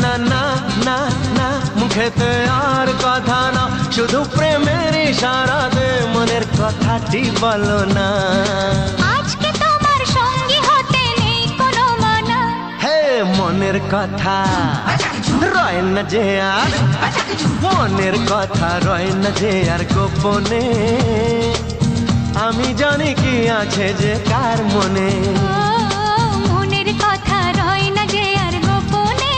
না না না না মুখেতে আর কথা না, শুধু প্রেমের ইশারাতে মনের কথাটি বলো না। আজকে তোমার সঙ্গী হতে নেই কোনো মানা। হে মনের কথা রয় না যে আর, মনের কথা রয় না যে আর গোপনে, আমি জানি কি আছে যে কার মনে। ও মনের কথা রয় না যে আর গোপনে,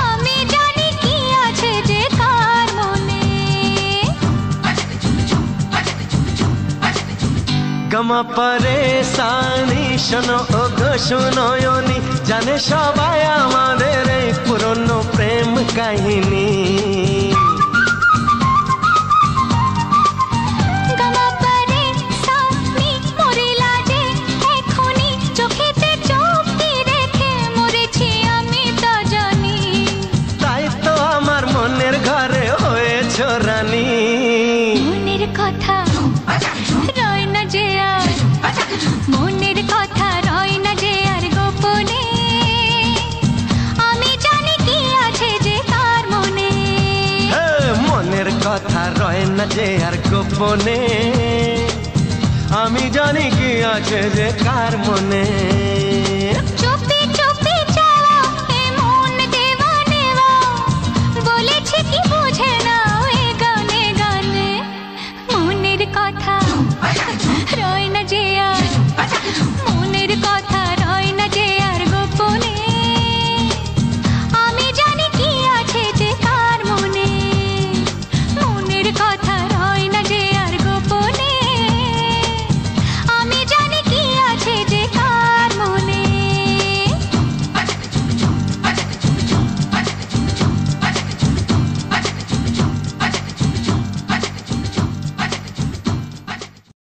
আমি জানি কি আছে যে কার মনে। গমা পরেশানি শোনো ও গো শুনয়নি, জানে সবাই আমাদের এই পুরনো প্রেম কাহিনী। রানী মনের কথা রয় না যে আর, মনের কথা রয় না যে আর গোপনে, আমি জানি কি আছে যে কার মনে। মনের কথা রয় না যে আর গোপনে, আমি জানি কি আছে যে কার মনে।